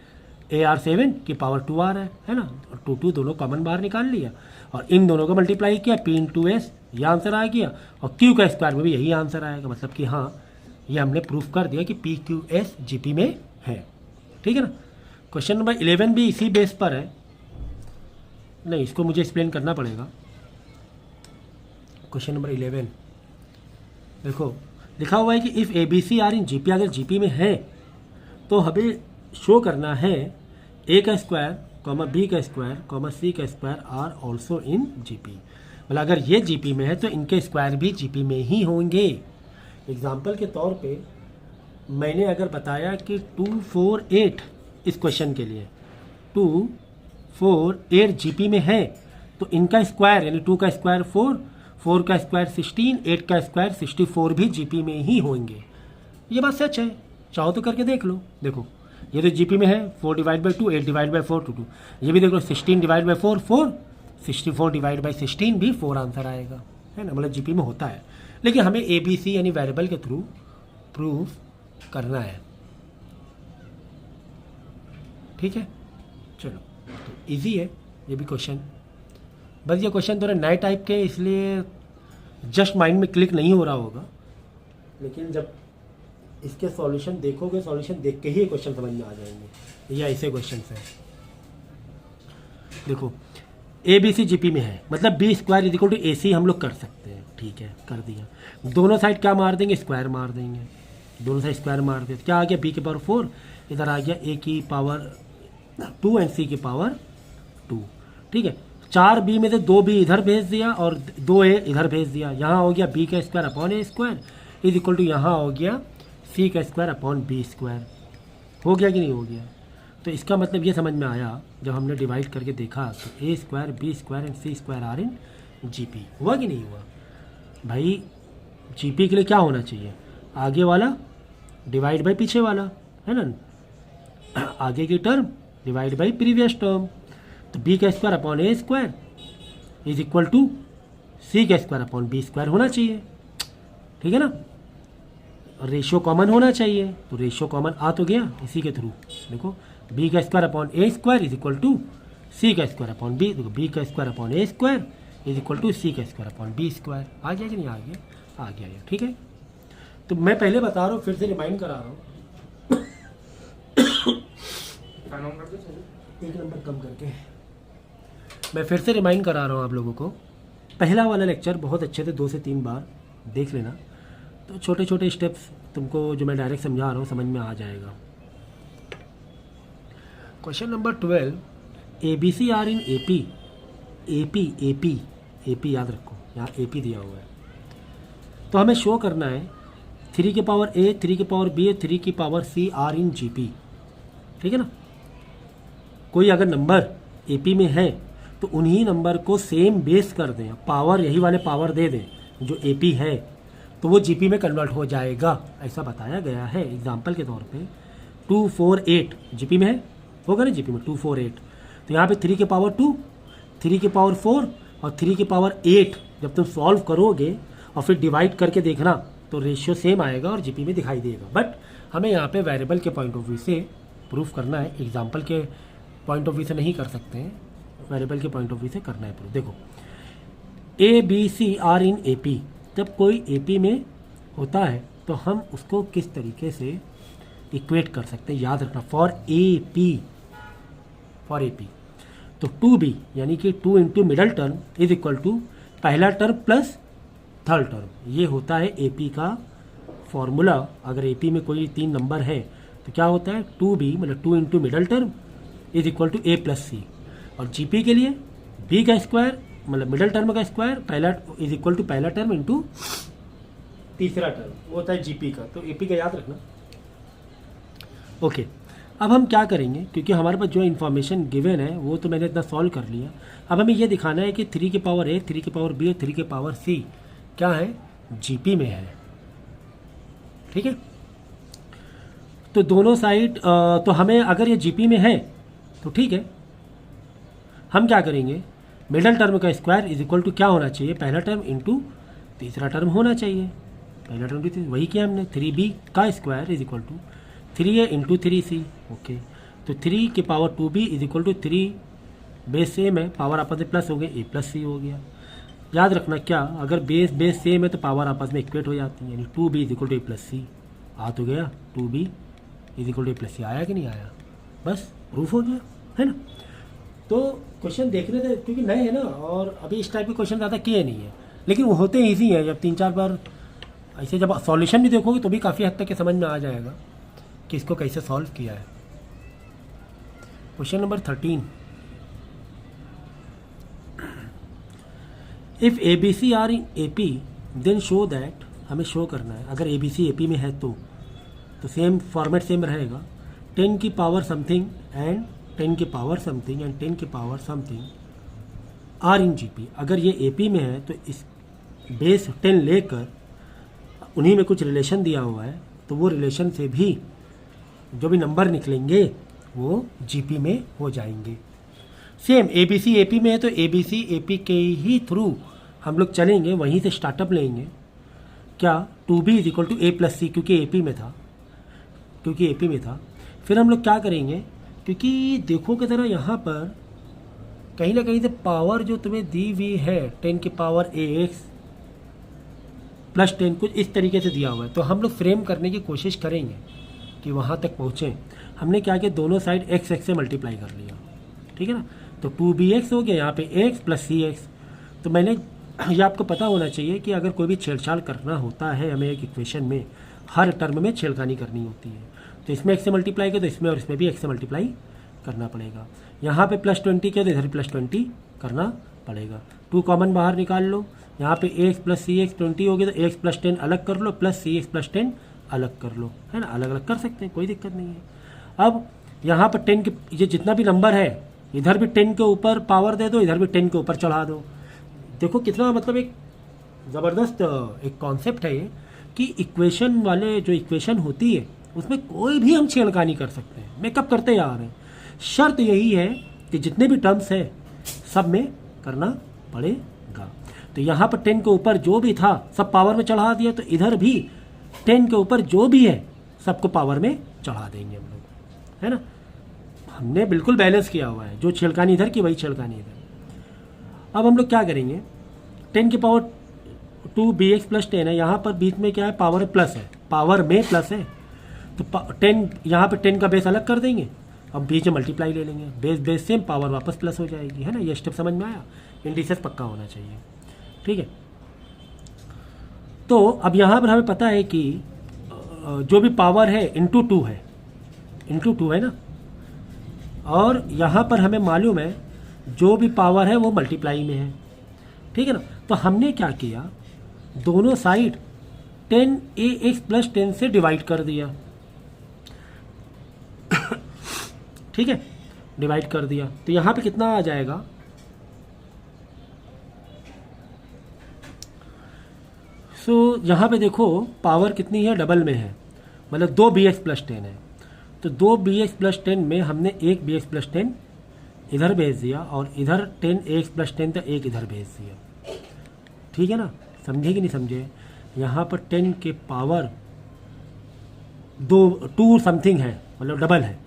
AR7 की पावर 2 आ रहा है ना। और 2 दोनों कॉमन बाहर निकाल लिया और इन दोनों को मल्टीप्लाई किया, P इंटू S, ये आंसर आ गया। और Q का स्क्वायर में भी यही आंसर आएगा, मतलब कि हाँ ये हमने प्रूफ कर दिया कि PQS जीपी में है। ठीक है ना। क्वेश्चन नंबर 11 भी इसी बेस पर है। नहीं, इसको मुझे एक्सप्लेन करना पड़ेगा। क्वेश्चन नंबर 11 देखो, लिखा हुआ है कि if A B C are in GP, अगर जीपी में है तो हमें शो करना है ए का स्क्वायर कॉमा बी का स्क्वायर कॉमा सी का square are also in GP. मतलब अगर ये जीपी में है तो इनके स्क्वायर भी जीपी में ही होंगे। एग्जाम्पल के तौर पे मैंने अगर बताया कि 248 इस क्वेश्चन के लिए 248 जीपी में है तो इनका स्क्वायर यानी 2 का स्क्वायर 4, 4 का स्क्वायर 16, 8 का स्क्वायर 64 भी जीपी में ही होंगे। ये बात सच है, चाहो तो करके देख लो। देखो ये तो जीपी में है, 4 डिवाइड बाई 2, 8 डिवाइड बाई 4 2। ये भी देख लो, 16 डिवाइड बाई 4 4, 64 डिवाइड बाई 16 भी 4 आंसर आएगा, है ना। मतलब जीपी में होता है, लेकिन हमें ए बी सी यानी वेरिएबल के थ्रू प्रूफ करना है। ठीक है, चलो तो इजी है ये भी क्वेश्चन। बस ये क्वेश्चन थोड़े नए टाइप के, इसलिए जस्ट माइंड में क्लिक नहीं हो रहा होगा, लेकिन जब इसके सॉल्यूशन देखोगे, सॉल्यूशन देख के ही क्वेश्चन समझ में आ जाएंगे। ये ऐसे क्वेश्चन है। देखो ए बी सी जीपी में है, मतलब B square is equal to A C हम लोग कर सकते हैं। ठीक है, कर दिया। दोनों साइड क्या मार देंगे, स्क्वायर मार देंगे। दोनों साइड स्क्वायर मार देते क्या आ गया, बी की पावर 4, इधर आ गया ए की पावर 2 एंड सी की पावर 2। ठीक है, 4 बी में से 2 बी इधर भेज दिया और 2 ए इधर भेज दिया। यहाँ हो गया बी का square upon A square is equal to यहाँ हो गया सी का स्क्वायर अपॉन बी स्क्वायर। हो गया कि नहीं हो गया। तो इसका मतलब ये समझ में आया जब हमने डिवाइड करके देखा तो A square B square and C square are in GP. हुआ कि नहीं हुआ भाई। जीपी के लिए क्या होना चाहिए, आगे वाला डिवाइड बाई पीछे वाला, है ना। आगे की term divide by previous term. तो बी का square upon A square is equal to C का स्क्वायर अपॉन बी स्क्वायर होना चाहिए। ठीक है ना, रेशियो कॉमन होना चाहिए। तो रेशियो कॉमन आ तो गया इसी के थ्रू। देखो बी का square upon A square is equal to C का स्क्वायर अपॉन बी। देखो बी का square upon A square is equal to C का स्क्वायर अपॉन बी स्क्वायर। आ गया कि नहीं आ गया, आ गया ये। ठीक है, तो मैं पहले बता रहा हूँ, फिर से रिमाइंड करा रहा हूँ। एक नंबर कम करके मैं फिर से रिमाइंड करा रहा हूँ आप लोगों को। पहला वाला लेक्चर बहुत अच्छे से 2 से 3 बार देख लेना, तो छोटे छोटे स्टेप्स तुमको जो मैं डायरेक्ट समझा रहा हूँ समझ में आ जाएगा। Question number 12, A B C are in A P. A P A P A P याद रखो, यहाँ ए पी दिया हुआ है। तो हमें शो करना है 3 की पावर ए, 3 की पावर बी, 3 की power C are in G P. ठीक है ना। कोई अगर नंबर ए पी में है तो उन्हीं नंबर को सेम बेस कर दें, पावर यही वाले पावर दे दें जो ए पी है, तो वो जी पी में कन्वर्ट हो जाएगा। ऐसा बताया गया है एग्जाम्पल के तौर पे। 248 जी पी में है, होगा ना जी पी में 248। तो यहाँ पे 3 की पावर 2, 3 की पावर 4 और 3 की पावर 8 जब तुम सॉल्व करोगे और फिर डिवाइड करके देखना तो रेशियो सेम आएगा और जीपी में दिखाई देगा। बट हमें यहाँ पे वेरिएबल के पॉइंट ऑफ व्यू से प्रूफ करना है, एग्जाम्पल के पॉइंट ऑफ व्यू से नहीं कर सकते हैं, वेरिएबल के पॉइंट ऑफ व्यू से करना है प्रूफ। देखो A B C are in A P, जब कोई ए पी में होता है तो हम उसको किस तरीके से इक्वेट कर सकते हैं, याद रखना। फॉर ए पी तो 2b यानी कि 2 into middle term is equal to पहला टर्म प्लस थर्ड टर्म। ये होता है एपी का फॉर्मूला। अगर एपी में कोई 3 नंबर है तो क्या होता है 2b मतलब 2 into middle term is equal to A plus C. और जीपी के लिए b का स्क्वायर मतलब मिडल टर्म का स्क्वायर पहला इज इक्वल टू पहला टर्म इंटू तीसरा टर्म, वो होता है जीपी का। तो एपी का याद रखना। ओके, अब हम क्या करेंगे, क्योंकि हमारे पास जो इन्फॉर्मेशन गिवन है वो तो मैंने इतना सॉल्व कर लिया। अब हमें ये दिखाना है कि 3 की पावर ए, 3 की पावर बी और 3 की पावर सी क्या है, जीपी में है। ठीक है, तो दोनों साइड तो हमें अगर ये जीपी में है तो ठीक है, हम क्या करेंगे, मिडल टर्म का स्क्वायर इज इक्वल टू क्या होना चाहिए, पहला टर्म इंटू तीसरा टर्म होना चाहिए। पहला टर्म भी वही किया हमने, 3b का square is equal to 3a into 3c। Okay, तो 3 की power 2b is equal to 3 base same है, पावर आपस में प्लस हो गए, a प्लस सी हो गया। याद रखना क्या, अगर बेस सेम है तो पावर आपस में इक्वेट हो जाती है, यानी 2b is equal to a plus C. आ तो गया 2b is equal to a plus C, आया कि नहीं आया, बस प्रूफ हो गया, है ना। तो क्वेश्चन देखने थे क्योंकि नए हैं ना, और अभी इस टाइप के क्वेश्चन ज़्यादा किए नहीं है, लेकिन वो होते ईजी हैं। जब 3-4 बार ऐसे जब सॉल्यूशन भी देखोगे तो भी काफ़ी हद तक के समझ में आ जाएगा कि इसको कैसे सॉल्व किया है। Question number 13, if A B C are in A P then show that, हमें शो करना है अगर ए बी सी ए पी में है तो सेम फॉर्मेट सेम रहेगा। 10 की पावर समथिंग एंड 10 की पावर समथिंग एंड 10 की power something are in G P. अगर ये ए पी में है तो इस बेस 10 लेकर उन्हीं में कुछ रिलेशन दिया हुआ है, तो वो रिलेशन से भी जो भी नंबर निकलेंगे वो जी पी में हो जाएंगे। Same A B C A P में है तो ए बी सी ए पी के ही थ्रू हम लोग चलेंगे, वहीं से स्टार्टअप लेंगे। क्या 2b is equal to A plus c, क्योंकि ए पी में था, फिर हम लोग क्या करेंगे, क्योंकि देखो कि ज़रा यहाँ पर कहीं ना कहीं से पावर जो तुम्हें दी हुई है 10 की पावर ax प्लस 10 कुछ इस तरीके से दिया हुआ है, तो हम लोग फ्रेम करने की कोशिश करेंगे कि वहाँ तक पहुँचें। हमने क्या किया, दोनों साइड x से मल्टीप्लाई कर लिया, ठीक है ना, तो 2bx हो गया, यहाँ पे x प्लस cx। तो मैंने ये आपको पता होना चाहिए कि अगर कोई भी छेड़छाड़ करना होता है हमें एक इक्वेशन में, हर टर्म में छेड़खानी करनी होती है, तो इसमें x से मल्टीप्लाई किया तो इसमें और इसमें भी x से मल्टीप्लाई करना पड़ेगा। यहाँ पे प्लस 20 किया तो इधर प्लस 20 करना पड़ेगा। 2 कॉमन बाहर निकाल लो, यहाँ पे ax प्लस सी एक्स 20 हो गया तो x प्लस 10 अलग कर लो, प्लस सी एक्स प्लस 10 अलग कर लो, है ना, अलग अलग कर सकते हैं, कोई दिक्कत नहीं है। अब यहाँ पर 10 के ये जितना भी नंबर है इधर भी 10 के ऊपर पावर दे दो, इधर भी 10 के ऊपर चढ़ा दो। देखो कितना मतलब एक ज़बरदस्त एक कॉन्सेप्ट है ये कि इक्वेशन वाले जो इक्वेशन होती है उसमें कोई भी हम छेड़खानी कर सकते हैं, मेकअप करते आ रहे हैं। शर्त यही है कि जितने भी टर्म्स है सब में करना पड़ेगा। तो यहाँ पर 10 के ऊपर जो भी था सब पावर में चढ़ा दिया, तो इधर भी 10 के ऊपर जो भी है सबको पावर में चढ़ा देंगे हम लोग, है ना। हमने बिल्कुल बैलेंस किया हुआ है, जो छेड़खानी इधर की वही छेड़खानी इधर। अब हम लोग क्या करेंगे, 10 की पावर 2bx प्लस 10 है, यहाँ पर बीच में क्या है, पावर प्लस है, पावर में प्लस है, तो 10 यहाँ पे 10 का बेस अलग कर देंगे, अब बीच में मल्टीप्लाई ले लेंगे, बेस सेम, पावर वापस प्लस हो जाएगी, है ना। ये स्टेप समझ में आया, इंडिसेस पक्का होना चाहिए, ठीक है। तो अब यहाँ पर हमें पता है कि जो भी पावर है इंटू 2 है, इंटू 2 है ना, और यहाँ पर हमें मालूम है जो भी पावर है वो मल्टीप्लाई में है, ठीक है ना। तो हमने क्या किया, दोनों साइड 10ax प्लस 10 से डिवाइड कर दिया, ठीक है, डिवाइड कर दिया। तो यहाँ पे कितना आ जाएगा, यहाँ पे देखो पावर कितनी है, डबल में है, मतलब 2bx प्लस 10 है, तो 2bx प्लस 10 में हमने एक bx प्लस 10 इधर भेज दिया और इधर 10ax प्लस 10 तो एक इधर भेज दिया, ठीक है ना। समझे कि नहीं समझे, यहाँ पर 10 के पावर 2 समथिंग है, मतलब डबल है,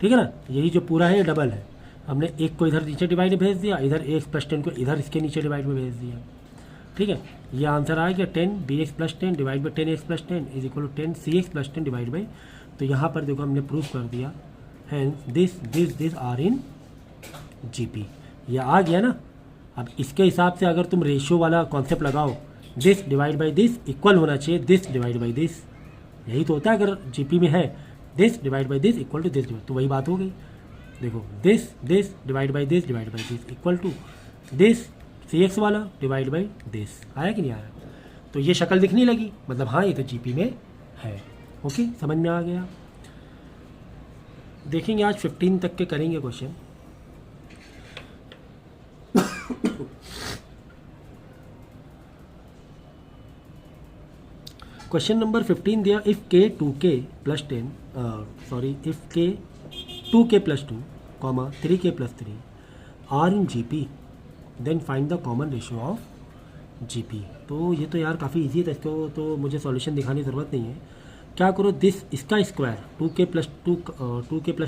ठीक है ना, यही जो पूरा है ये डबल है। हमने एक को इधर नीचे डिवाइड में भेज दिया, इधर x प्लस 10 को इधर इसके नीचे डिवाइड में भेज दिया, ठीक है। ये आंसर आ गया 10bx plus 10 divide by 10x plus 10 is equal to 10cx plus 10 divide by, तो यहाँ पर देखो हमने प्रूफ कर दिया, hence this are in GP, ये आ गया ना। अब इसके हिसाब से अगर तुम रेशियो वाला कॉन्सेप्ट लगाओ, this divide by this equal होना चाहिए दिस डिवाइड बाई दिस, यही तो होता है अगर जीपी में है, this divide by this equal to this, तो वही बात हो गई। देखो this divide by this divide by this equal to this cx वाला डिवाइड बाई दिस, आया कि नहीं आया। तो ये शक्ल दिखने लगी, मतलब हाँ ये तो जीपी में है। ओके, समझ में आ गया। देखेंगे आज 15 तक के करेंगे क्वेश्चन। क्वेश्चन नंबर 15 दिया, if k 2k plus 10 if k 2k plus 2 comma 3k plus 3 are in GP then find the common ratio of GP. तो ये तो यार काफ़ी इजी था, इसको तो मुझे सॉल्यूशन दिखाने की ज़रूरत नहीं है। क्या करो, दिस इसका स्क्वायर 2k प्लस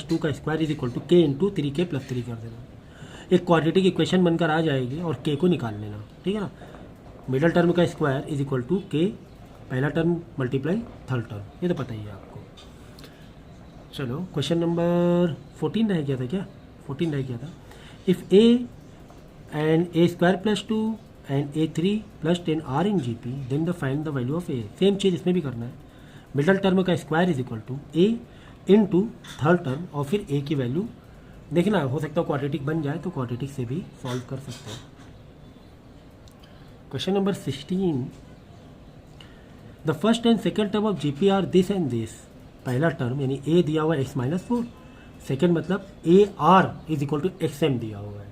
2 का square is equal to k into 3k plus 3 कर देना, एक क्वाड्रेटिक इक्वेशन बनकर आ जाएगी और k को निकाल लेना, ठीक है ना। मिडल टर्म का square is equal to k पहला टर्म मल्टीप्लाई थर्ड टर्म, ये तो पता ही है आपको। चलो क्वेश्चन नंबर 14 रह गया था क्या, 14 रह गया था। If a and a square plus 2 and a 3 plus 10 are in G P then the find the value of a. Same चीज़ इसमें भी करना है। मिडल टर्म का square is equal to a into third term और फिर ए की value देखना, हो सकता है क्वाड्रेटिक बन जाए तो क्वाड्रेटिक से भी सॉल्व कर सकते हैं। Question number 16, the first and second term of G P R this and this. पहला टर्म यानी ए दिया हुआ है एक्स माइनस 4, सेकेंड मतलब A R is equal to x m दिया हुआ है।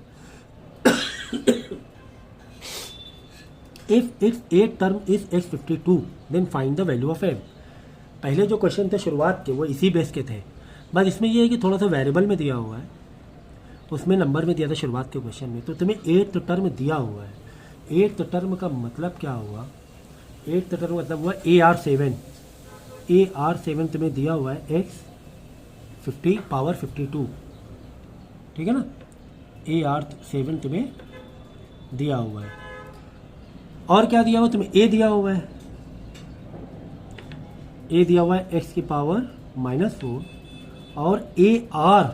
If a term is x52 then find the value of m। पहले जो क्वेश्चन थे शुरुआत के वो इसी बेस के थे, बस इसमें ये है कि थोड़ा सा वेरिएबल में दिया हुआ है, उसमें नंबर में दिया था शुरुआत के क्वेश्चन में। तो तुम्हें 8th टर्म दिया हुआ है। 8th टर्म का मतलब क्या हुआ? 8th टर्म मतलब हुआ AR7। AR7 तुम्हें दिया हुआ है x50 पावर 52, ठीक है ना। AR7 तुम्हें दिया हुआ है। और क्या दिया हुआ तुम्हें? ए दिया हुआ है। ए दिया हुआ है एक्स की पावर -4 और ए आर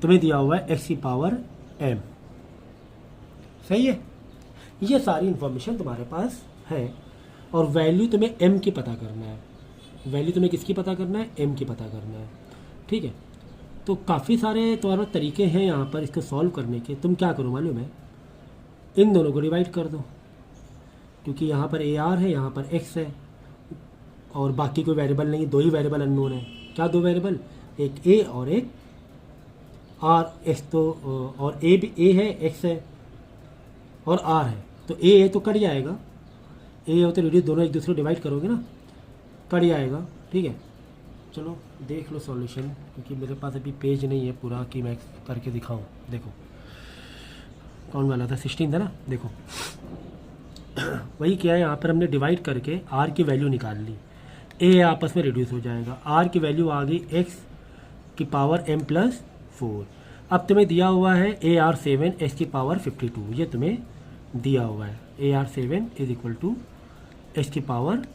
तुम्हें दिया हुआ है एक्स की पावर m। सही है, ये सारी इंफॉर्मेशन तुम्हारे पास है और वैल्यू तुम्हें m की पता करना है। वैल्यू तुम्हें किसकी पता करना है? m की पता करना है, ठीक है। तो काफ़ी सारे तुम्हारे तरीके हैं यहाँ पर इसको सॉल्व करने के। तुम क्या करो मालूम है, इन दोनों को डिवाइड कर दो, क्योंकि यहाँ पर ए आर है, यहाँ पर एक्स है और बाकी कोई वेरिएबल नहीं, दो ही वेरिएबल अननोन है। क्या दो वेरिएबल? एक ए और एक आर। एक्स तो और ए भी, ए है, एक्स है और आर है, तो ए तो कट जाएगा। ए हो तो रिड्यूस, दोनों एक दूसरे को डिवाइड करोगे ना, कट जाएगा, ठीक है। चलो देख लो सॉल्यूशन, क्योंकि मेरे पास अभी पेज नहीं है पूरा कि मैं करके दिखाऊं। देखो कौन वाला था? 16 था ना। देखो वही क्या है, यहाँ पर हमने डिवाइड करके आर की वैल्यू निकाल ली। ए आपस में रिड्यूस हो जाएगा। आर की वैल्यू आ गई एक्स की पावर m+4। अब तुम्हें दिया हुआ है AR7 एक्स की पावर 52, ये तुम्हें दिया हुआ है। AR7 is equal to x की पावर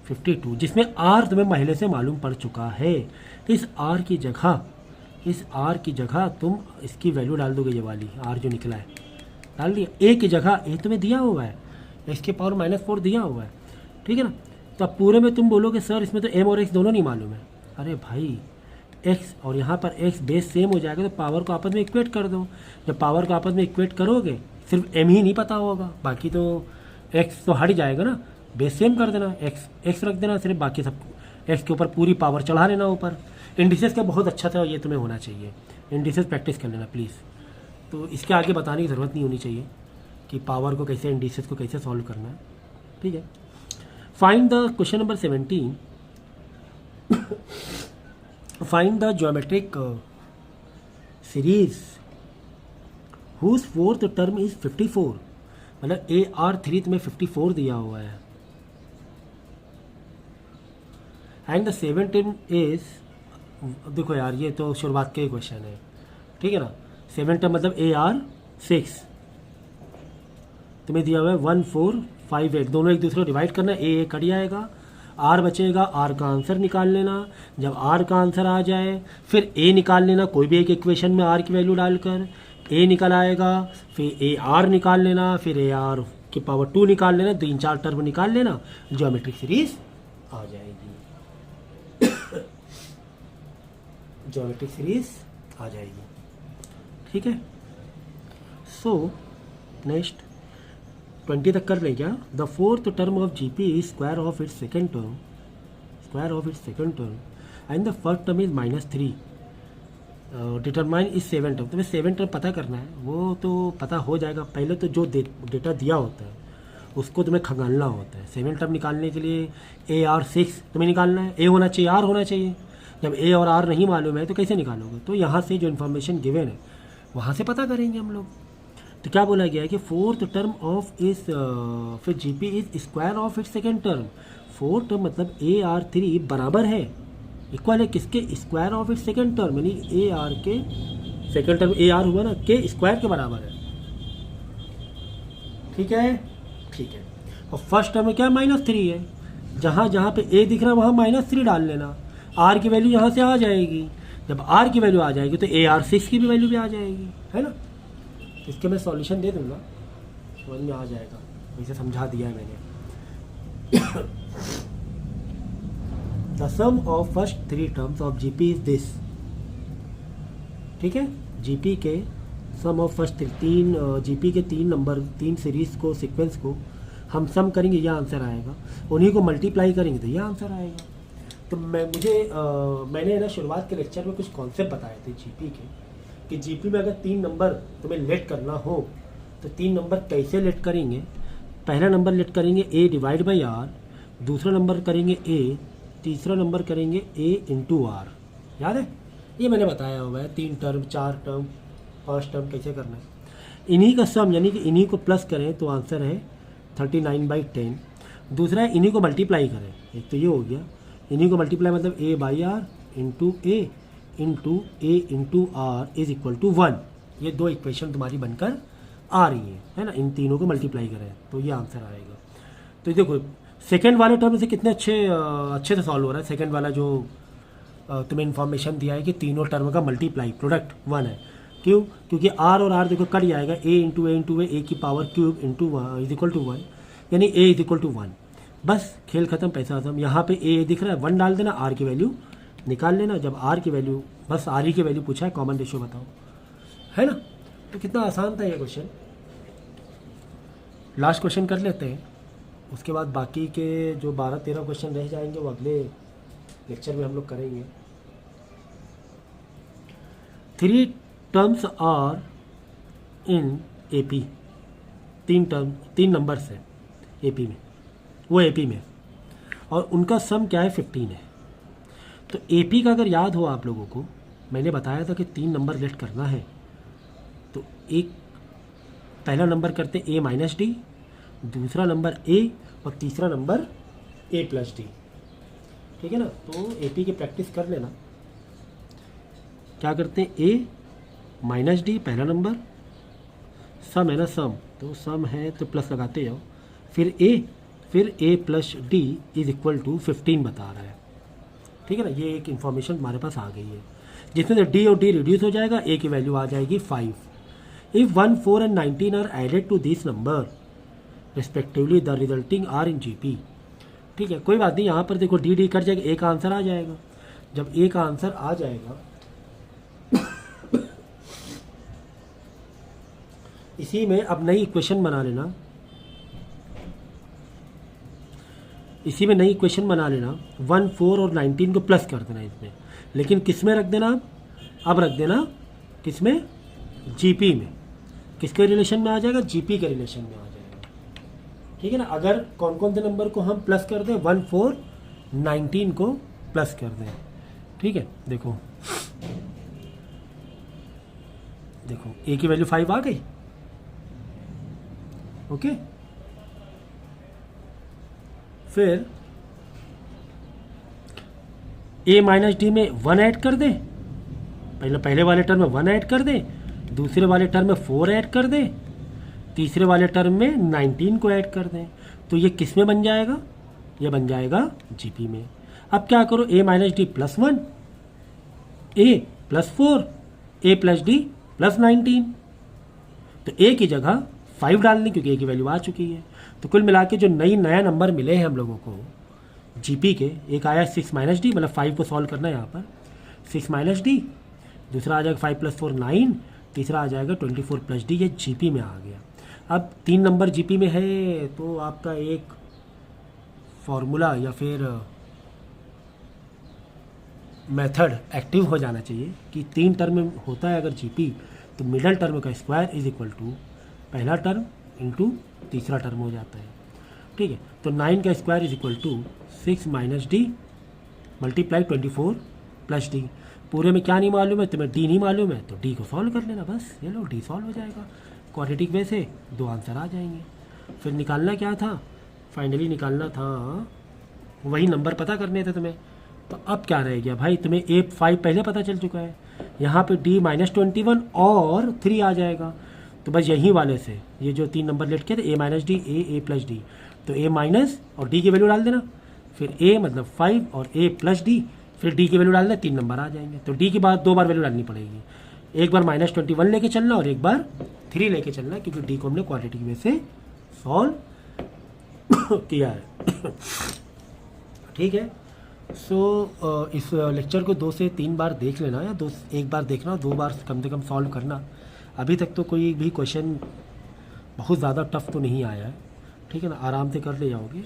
52, जिसमें आर तुम्हें पहले से मालूम पड़ चुका है। इस आर की जगह तुम इसकी वैल्यू डाल दोगे, ये वाली आर जो निकला है डाल दिया। ए की जगह ए तुम्हें दिया हुआ है, एक्स की पावर -4 दिया हुआ है, ठीक है ना। तो अब पूरे में तुम बोलोगे सर इसमें तो m और x दोनों नहीं मालूम है। अरे भाई x और यहाँ पर x बेस सेम हो जाएगा तो पावर को आपस में इक्वेट कर दो। जब पावर को आपस में इक्वेट करोगे सिर्फ m ही नहीं पता होगा, बाकी तो x तो हट जाएगा ना। बेस सेम कर देना, x रख देना सिर्फ, बाकी सब x के ऊपर पूरी पावर चढ़ा लेना ऊपर। इंडिसेस का बहुत अच्छा था, ये तुम्हें होना चाहिए। इंडिसेस प्रैक्टिस कर लेना प्लीज़। तो इसके आगे बताने की ज़रूरत नहीं होनी चाहिए कि पावर को कैसे, इंडिसेस को कैसे सॉल्व करना है, ठीक है। Find the question number 17, find the geometric series whose fourth term is 54। मतलब AR3 तुम्हें 54 दिया हुआ है एंड द 17 इज, देखो यार ये तो शुरुआत के क्वेश्चन है, ठीक है ना। 7 टर्म मतलब AR6 तुम्हें दिया हुआ है 1458, दोनों एक दूसरे को डिवाइड करना, ए कट जाएगा, आर बचेगा, आर का आंसर निकाल लेना। जब आर का आंसर आ जाए फिर ए निकाल लेना, कोई भी एक इक्वेशन में आर की वैल्यू डालकर ए निकल आएगा, फिर ए आर निकाल लेना, फिर ए आर की पावर 2 निकाल लेना, 3-4 टर्म निकाल लेना, ज्योमेट्रिक सीरीज आ जाएगी। ज्योमेट्रिक सीरीज आ जाएगी, ठीक है। सो नेक्स्ट 20 तक कर लें क्या? The fourth term of GP is square of its second term and the first term is -3। Determine is 7 term. तुम्हें 7 टर्म पता करना है, वो तो पता हो जाएगा। पहले तो जो डेटा दिया होता है उसको तुम्हें खंगालना होता है। 7 टर्म निकालने के लिए AR6 तुम्हें निकालना है, ए होना चाहिए, आर होना चाहिए। जब ए और आर नहीं मालूम है तो कैसे निकालोगे? तो यहाँ से जो इन्फॉर्मेशन गिवन है वहाँ से पता करेंगे हम लोग। तो क्या बोला गया है कि फोर्थ टर्म ऑफ इस फिर GP is square of its second term. Fourth term मतलब AR3 बराबर है, इक्वल है किसके? Square of its second term, यानी AR के सेकेंड टर्म AR हुआ ना के स्क्वायर के बराबर है, ठीक है, ठीक है। और फर्स्ट टर्म में क्या? -3 है। जहाँ जहाँ पे A दिख रहा है वहाँ -3 डाल लेना, आर की वैल्यू यहाँ से आ जाएगी। जब आर की वैल्यू आ जाएगी तो ए आर 6 की भी वैल्यू भी आ जाएगी, है ना। इसके मैं सॉल्यूशन दे दूँगा, समझ में आ जाएगा, वैसे समझा दिया है मैंने। The sum of first 3 terms of GP is this, ठीक है। जीपी के सम ऑफ फर्स्ट 3 जीपी के 3 नंबर 3 सीरीज को सीक्वेंस को हम सम करेंगे, यह आंसर आएगा। उन्हीं को मल्टीप्लाई करेंगे तो यह आंसर आएगा। तो मैंने ना शुरुआत के लेक्चर में कुछ कॉन्सेप्ट बताए थे जीपी के, कि जीपी में अगर 3 नंबर तुम्हें लेट करना हो तो 3 नंबर कैसे लेट करेंगे। पहला नंबर लेट करेंगे ए डिवाइड बाई आर, दूसरा नंबर करेंगे ए, तीसरा नंबर करेंगे ए इंटू आर। याद है, ये मैंने बताया हुआ है। 3 टर्म, 4 टर्म, 5 टर्म कैसे करना है। इन्हीं का सम यानी कि इन्हीं को प्लस करें तो आंसर है 39/10। दूसरा है इन्हीं को मल्टीप्लाई करें, एक तो ये हो गया, इन्हीं को मल्टीप्लाई मतलब a by r into a into r is equal to 1। ये 2 इक्वेशन तुम्हारी बनकर आ रही है ना। इन तीनों को मल्टीप्लाई करें तो ये आंसर आएगा। तो देखो सेकंड वाले टर्म से कितने अच्छे से सॉल्व हो रहा है। सेकंड वाला जो तुम्हें इन्फॉर्मेशन दिया है कि तीनों टर्म का मल्टीप्लाई प्रोडक्ट 1 है। क्यों? क्योंकि आर और आर देखो कट जाएगा, ए इंटू ए की power cube into is equal to 1, यानी ए इज इक्वल टू 1। बस खेल खत्म, पैसा खत्म। यहाँ पे ए दिख रहा है, 1 डाल देना, आर की वैल्यू निकाल लेना। जब आर की वैल्यू, बस आर ही की वैल्यू पूछा है, कॉमन रेशियो बताओ, है ना। तो कितना आसान था ये क्वेश्चन। लास्ट क्वेश्चन कर लेते हैं, उसके बाद बाकी के जो 12-13 क्वेश्चन रह जाएंगे वो अगले लेक्चर में हम लोग करेंगे। 3 terms are in AP, 3 numbers हैं एपी में, वो एपी में, और उनका सम क्या है 15 है। तो एपी का अगर याद हो आप लोगों को, मैंने बताया था कि 3 नंबर लेट करना है। तो एक पहला नंबर करते ए माइनस डी, दूसरा नंबर ए, और तीसरा नंबर ए प्लस डी, ठीक है ना। तो एपी की प्रैक्टिस कर लेना। क्या करते हैं, ए माइनस डी पहला नंबर, सम है ना, सम, तो सम है तो प्लस लगाते जाओ, फिर a plus d is equal to 15 बता रहा है, ठीक है ना। ये एक इन्फॉर्मेशन हमारे पास आ गई है, जिसमें से डी और डी रिड्यूस हो जाएगा, ए की वैल्यू आ जाएगी 5। If 1, 4 and 19 are added to this number respectively the resulting are in GP, ठीक है। कोई बात नहीं, यहाँ पर देखो डी डी कट जाएगा, ए का आंसर आ जाएगा। जब ए का आंसर आ जाएगा इसी में अब नई इक्वेशन बना लेना, इसी में नई इक्वेशन बना लेना। 1, 4 और 19 को प्लस कर देना इसमें, लेकिन किस में रख देना, अब रख देना किस में, जीपी में। किसके रिलेशन में आ जाएगा, जीपी के रिलेशन में आ जाएगा, ठीक है ना। अगर कौन कौन से नंबर को हम प्लस कर दें, 1, 4, 19 को प्लस कर दें, ठीक है। देखो ए की वैल्यू 5 आ गई, ओके। फिर ए माइनस डी में 1 ऐड कर दें, पहले वाले टर्म में 1 ऐड कर दें, दूसरे वाले टर्म में 4 ऐड कर दें, तीसरे वाले टर्म में 19 को ऐड कर दें। तो ये किस में बन जाएगा, ये बन जाएगा जीपी में। अब क्या करो, ए माइनस डी प्लस 1, ए प्लस 4, ए प्लस डी प्लस 19। तो ए की जगह 5 डालनी, क्योंकि ए की वैल्यू आ चुकी है। तो कुल मिला के जो नया नंबर मिले हैं हम लोगों को जीपी के, एक आया 6 माइनस डी, मतलब 5 को सॉल्व करना है यहाँ पर, 6 माइनस डी, दूसरा आ जाएगा 5 + 4 9, तीसरा आ जाएगा 24 प्लस डी। ये जीपी में आ गया। अब 3 नंबर जीपी में है तो आपका एक फॉर्मूला या फिर मेथड एक्टिव हो जाना चाहिए कि 3 टर्म में होता है अगर जीपी, तो मिडल टर्म का स्क्वायर इज इक्वल टू पहला टर्म इंटू तीसरा टर्म हो जाता है, ठीक है। तो 9 का square is equal to 6 minus D multiply 24 plus D. पूरे में क्या नहीं मालूम है तुम्हें, डी नहीं मालूम है, तो डी को सॉल्व कर लेना, बस ये लो डी सॉल्व हो जाएगा। क्वाड्रेटिक वे से 2 आंसर आ जाएंगे। फिर निकालना क्या था, फाइनली निकालना था वही नंबर पता करने थे तुम्हें। तो अब क्या रह गया भाई, तुम्हें ए 5 पहले पता चल चुका है, यहाँ पे डी -21 और 3 आ जाएगा। तो बस यहीं वाले से ये जो 3 नंबर लेट किए थे, ए माइनस डी, ए प्लस डी, तो ए माइनस और डी की वैल्यू डाल देना, फिर ए मतलब 5 और ए प्लस डी फिर डी की वैल्यू डालना, 3 नंबर आ जाएंगे। तो डी की बाद 2 बार वैल्यू डालनी पड़ेगी, एक बार -21 लेके चलना और एक बार 3 लेके चलना, क्योंकि डी को हमने क्वाड्रेटिक वे से सॉल्व किया है। ठीक है। सो इस लेक्चर को 2 से 3 बार देख लेना, या एक बार देखना, 2 बार कम से कम सॉल्व करना। अभी तक तो कोई भी क्वेश्चन बहुत ज़्यादा टफ तो नहीं आया है, ठीक है ना, आराम से कर ले जाओगे।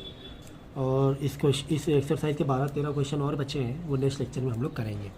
और इस एक्सरसाइज के 12-13 क्वेश्चन और बचे हैं, वो नेक्स्ट लेक्चर में हम लोग करेंगे।